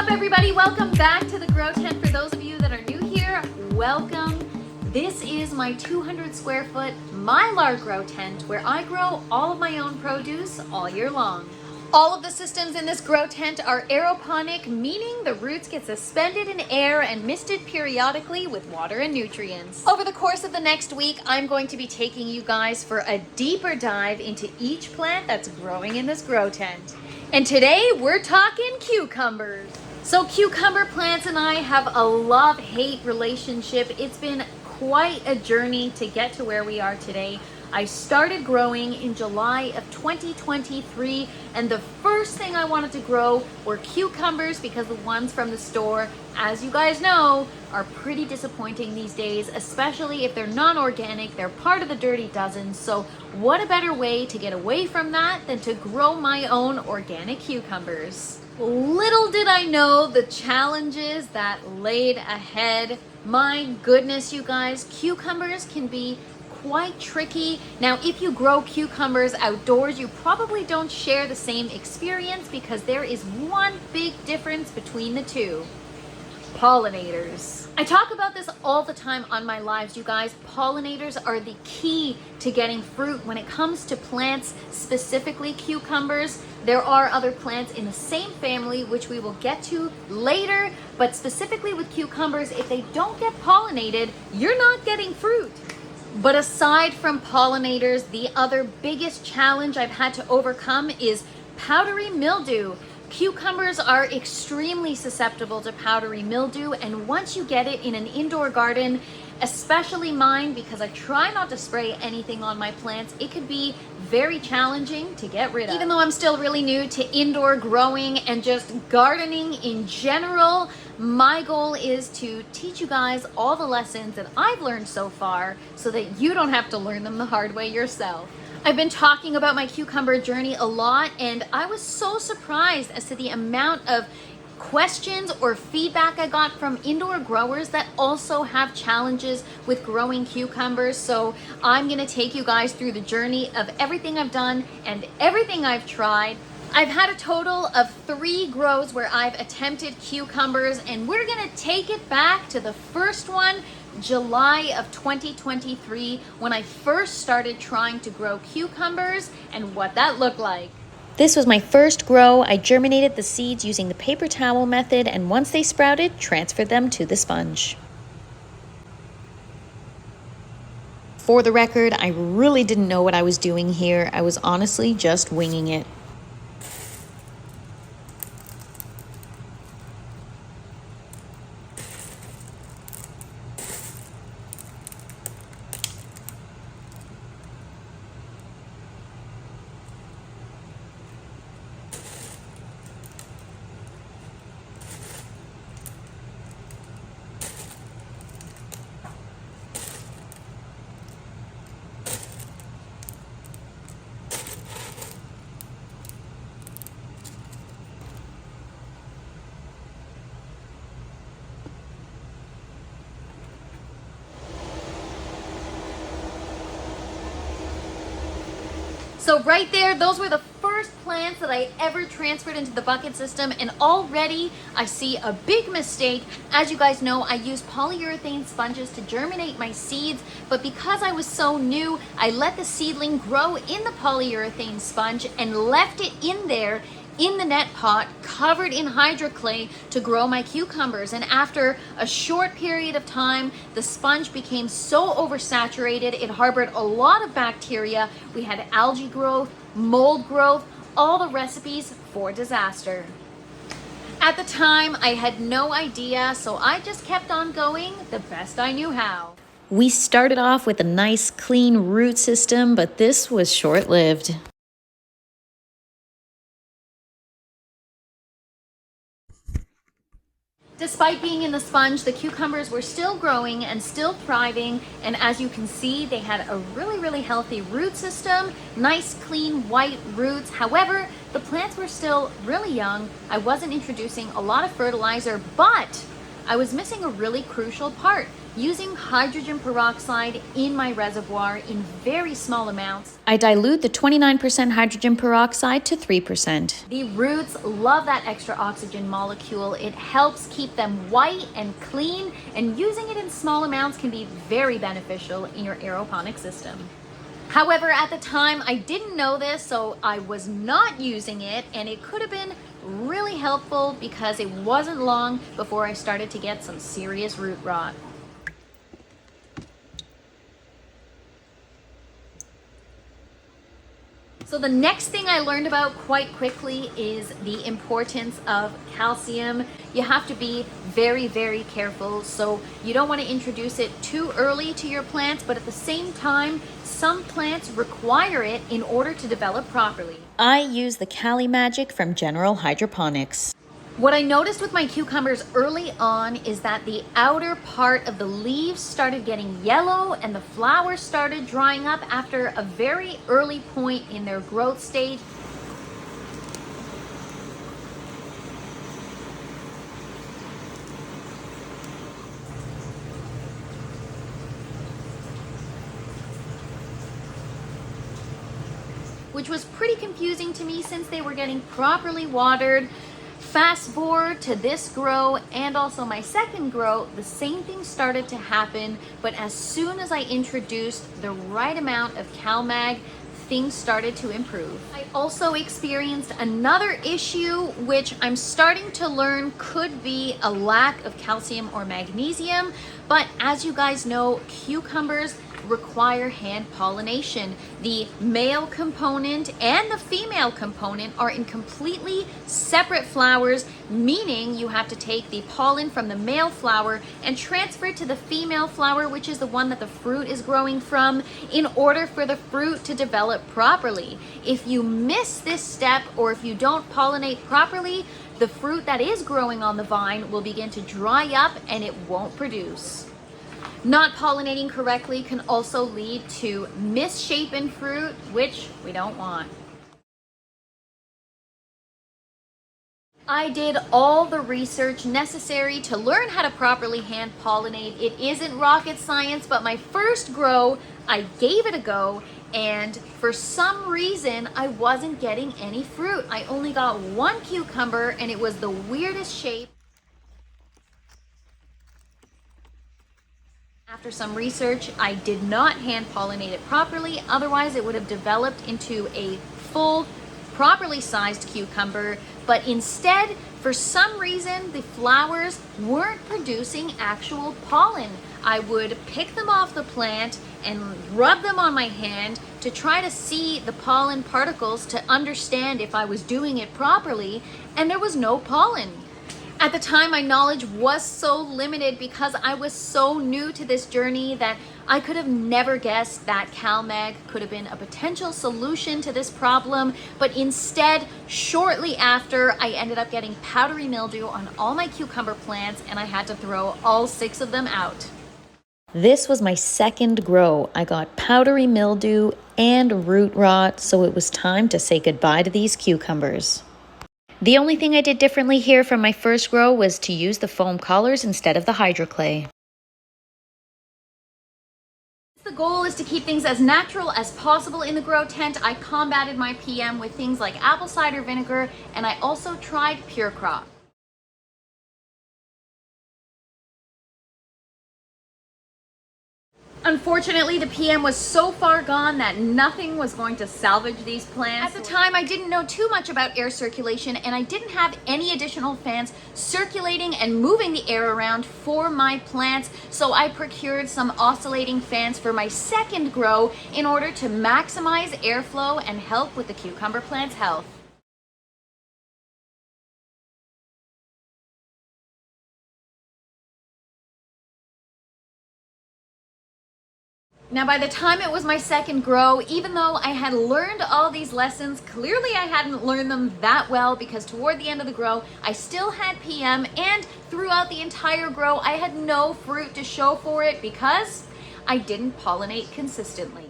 up, everybody? Welcome back to the Grow Tent. For those of you that are new here, welcome. This is my 200 square foot Mylar grow tent where I grow all of my own produce all year long. All of the systems in this grow tent are aeroponic, meaning the roots get suspended in air and misted periodically with water and nutrients. Over the course of the next week, I'm going to be taking you guys for a deeper dive into each plant that's growing in this grow tent. And today we're talking cucumbers. So cucumber plants and I have a love-hate relationship. It's been quite a journey to get to where we are today. I started growing in July of 2023, and the first thing I wanted to grow were cucumbers because the ones from the store, as you guys know, are pretty disappointing these days, especially if they're non-organic. They're part of the dirty dozen. So what a better way to get away from that than to grow my own organic cucumbers? Little did I know the challenges that laid ahead. My goodness, you guys, cucumbers can be quite tricky. Now, if you grow cucumbers outdoors, you probably don't share the same experience because there is one big difference between the two: pollinators. I talk about this all the time on my lives, you guys. Pollinators are the key to getting fruit when it comes to plants, specifically cucumbers. There are other plants in the same family, which we will get to later, but specifically with cucumbers, if they don't get pollinated, you're not getting fruit. But aside from pollinators, the other biggest challenge I've had to overcome is powdery mildew. Cucumbers are extremely susceptible to powdery mildew, and once you get it in an indoor garden, especially mine, because I try not to spray anything on my plants, it could be very challenging to get rid of. Even though I'm still really new to indoor growing and just gardening in general, my goal is to teach you guys all the lessons that I've learned so far so that you don't have to learn them the hard way yourself. I've been talking about my cucumber journey a lot, and I was so surprised as to the amount of questions or feedback I got from indoor growers that also have challenges with growing cucumbers. So I'm gonna take you guys through the journey of everything I've done and everything I've tried. I've had a total of 3 grows where I've attempted cucumbers, and we're gonna take it back to the first one, July of 2023, when I first started trying to grow cucumbers and what that looked like. This was my first grow. I germinated the seeds using the paper towel method, and once they sprouted, transferred them to the sponge. For the record, I really didn't know what I was doing here. I was honestly just winging it. So right there, those were the first plants that I ever transferred into the bucket system, and already I see a big mistake. As you guys know, I use polyurethane sponges to germinate my seeds, but because I was so new, I let the seedling grow in the polyurethane sponge and left it in there in the net pot covered in hydroclay to grow my cucumbers. And after a short period of time, the sponge became so oversaturated, it harbored a lot of bacteria. We had algae growth, mold growth, all the recipes for disaster. At the time, I had no idea, so I just kept on going the best I knew how. We started off with a nice clean root system, but this was short-lived. Despite being in the sponge, the cucumbers were still growing and still thriving, and as you can see, they had a really healthy root system, nice clean white roots. However, the plants were still really young. I wasn't introducing a lot of fertilizer, but I was missing a really crucial part, using hydrogen peroxide in my reservoir in very small amounts. I dilute the 29% hydrogen peroxide to 3%. The roots love that extra oxygen molecule. It helps keep them white and clean, and using it in small amounts can be very beneficial in your aeroponic system. However, at the time, I didn't know this, so I was not using it, and it could have been really helpful because it wasn't long before I started to get some serious root rot. So the next thing I learned about quite quickly is the importance of calcium. You have to be very, very careful. So you don't want to introduce it too early to your plants, but at the same time, some plants require it in order to develop properly. I use the Cali Magic from General Hydroponics. What I noticed with my cucumbers early on is that the outer part of the leaves started getting yellow and the flowers started drying up after a very early point in their growth stage. Which was pretty confusing to me since they were getting properly watered. Fast forward to this grow and also my second grow, the same thing started to happen, but as soon as I introduced the right amount of CalMag, things started to improve. I also experienced another issue, which I'm starting to learn could be a lack of calcium or magnesium, but as you guys know, cucumbers require hand pollination. The male component and the female component are in completely separate flowers, meaning you have to take the pollen from the male flower and transfer it to the female flower, which is the one that the fruit is growing from, in order for the fruit to develop properly. If you miss this step, or if you don't pollinate properly, the fruit that is growing on the vine will begin to dry up and it won't produce. Not pollinating correctly can also lead to misshapen fruit, which we don't want. I did all the research necessary to learn how to properly hand pollinate. It isn't rocket science, but my first grow, I gave it a go, and for some reason, I wasn't getting any fruit. I only got one cucumber, and it was the weirdest shape. After some research, I did not hand pollinate it properly, otherwise it would have developed into a full, properly sized cucumber, but instead, for some reason, the flowers weren't producing actual pollen. I would pick them off the plant and rub them on my hand to try to see the pollen particles to understand if I was doing it properly, and there was no pollen. At the time, my knowledge was so limited because I was so new to this journey that I could have never guessed that CalMag could have been a potential solution to this problem. But instead, shortly after, I ended up getting powdery mildew on all my cucumber plants, and I had to throw all 6 of them out. This was my second grow. I got powdery mildew and root rot, so it was time to say goodbye to these cucumbers. The only thing I did differently here from my first grow was to use the foam collars instead of the hydroclay. The goal is to keep things as natural as possible in the grow tent. I combated my PM with things like apple cider vinegar, and I also tried Pure Crop. Unfortunately, the PM was so far gone that nothing was going to salvage these plants. At the time, I didn't know too much about air circulation, and I didn't have any additional fans circulating and moving the air around for my plants, so I procured some oscillating fans for my second grow in order to maximize airflow and help with the cucumber plant's health. Now, by the time it was my second grow, even though I had learned all these lessons, clearly I hadn't learned them that well, because toward the end of the grow, I still had PM, and throughout the entire grow, I had no fruit to show for it because I didn't pollinate consistently.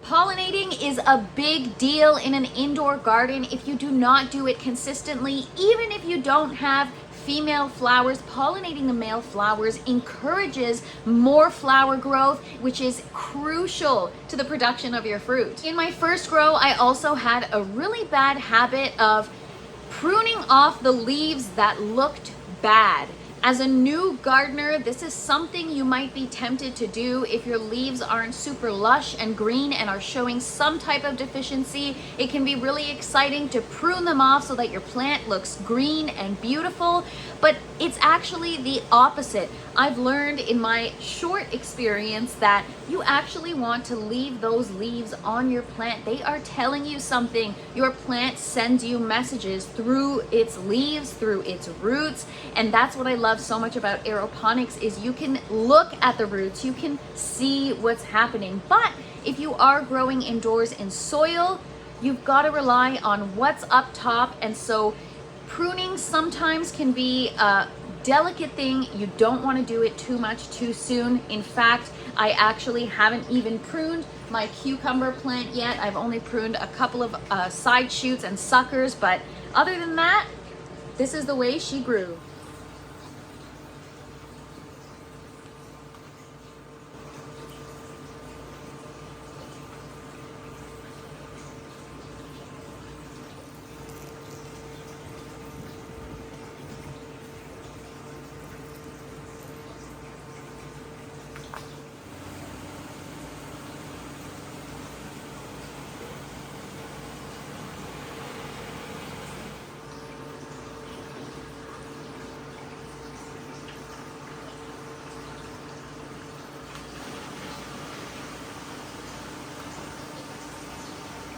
Pollinating is a big deal in an indoor garden. If you do not do it consistently, even if you don't have female flowers, pollinating the male flowers encourages more flower growth, which is crucial to the production of your fruit. In my first grow, I also had a really bad habit of pruning off the leaves that looked bad. As a new gardener, this is something you might be tempted to do if your leaves aren't super lush and green and are showing some type of deficiency. It can be really exciting to prune them off so that your plant looks green and beautiful, but it's actually the opposite. I've learned in my short experience that you actually want to leave those leaves on your plant. They are telling you something. Your plant sends you messages through its leaves, through its roots, and that's what I love so much about aeroponics is you can look at the roots, you can see what's happening. But if you are growing indoors in soil, you've got to rely on what's up top, and so pruning sometimes can be a delicate thing. You don't want to do it too much too soon. In fact, I actually haven't even pruned my cucumber plant yet. I've only pruned a couple of side shoots and suckers, but other than that, this is the way she grew.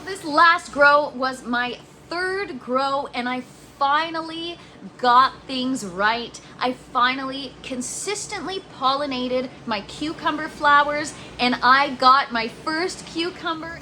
This last grow was my third grow, and I finally got things right. I finally consistently pollinated my cucumber flowers, and I got my first cucumber.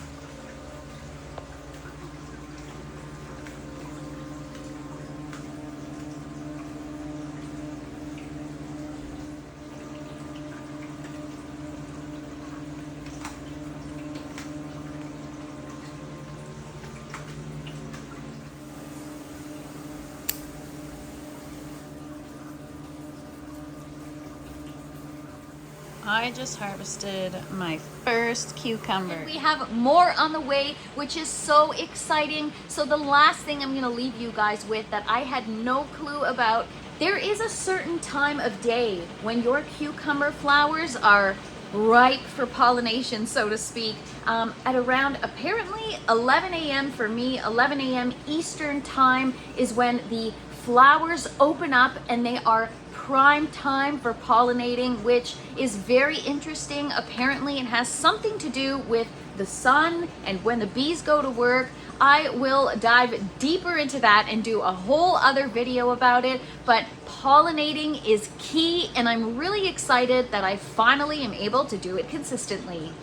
I just harvested my first cucumber. We have more on the way, which is so exciting. So the last thing I'm going to leave you guys with that I had no clue about, there is a certain time of day when your cucumber flowers are ripe for pollination, so to speak, at around apparently 11 a.m. for me, 11 a.m. Eastern time is when the flowers open up and they are prime time for pollinating, which is very interesting. Apparently it has something to do with the sun and when the bees go to work. I will dive deeper into that and do a whole other video about it, but pollinating is key, and I'm really excited that I finally am able to do it consistently.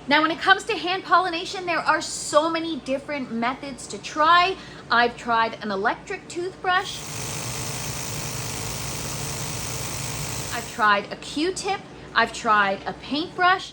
Now, when it comes to hand pollination, there are so many different methods to try. I've tried an electric toothbrush. I've tried a Q-tip. I've tried a paintbrush.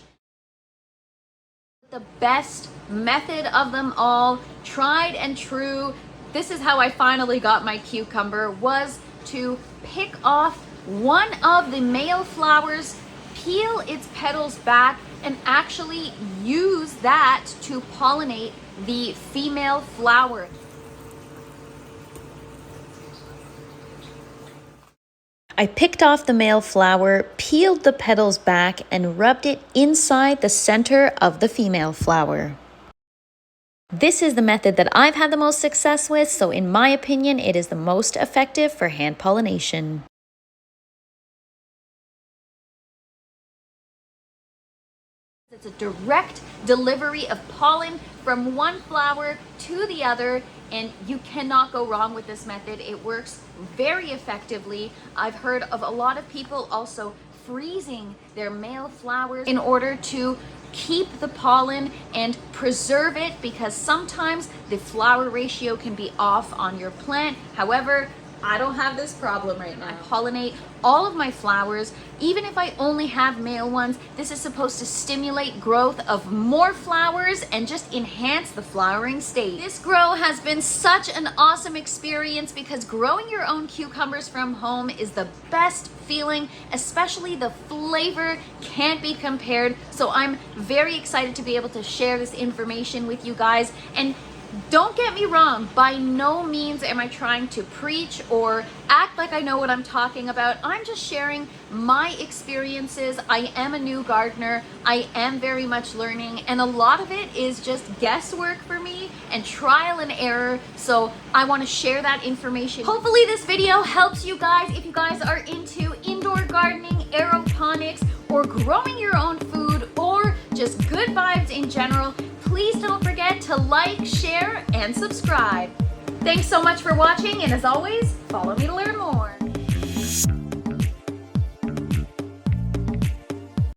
The best method of them all, tried and true, this is how I finally got my cucumber, was to pick off one of the male flowers, peel its petals back, and actually use that to pollinate the female flower. I picked off the male flower, peeled the petals back, and rubbed it inside the center of the female flower. This is the method that I've had the most success with, so in my opinion, it is the most effective for hand pollination. It's a direct delivery of pollen from one flower to the other, and you cannot go wrong with this method. It works very effectively. I've heard of a lot of people also freezing their male flowers in order to keep the pollen and preserve it, because sometimes the flower ratio can be off on your plant. However, I don't have this problem right now. I pollinate all of my flowers. Even if I only have male ones, this is supposed to stimulate growth of more flowers and just enhance the flowering state. This grow has been such an awesome experience because growing your own cucumbers from home is the best feeling, especially the flavor can't be compared. So I'm very excited to be able to share this information with you guys. And don't get me wrong, by no means am I trying to preach or act like I know what I'm talking about. I'm just sharing my experiences. I am a new gardener. I am very much learning, and a lot of it is just guesswork for me and trial and error. So I want to share that information. Hopefully this video helps you guys if you guys are into indoor gardening, aeroponics, or growing your own food, or just good vibes in general. Please don't forget to like, share, and subscribe. Thanks so much for watching, and as always, follow me to learn more.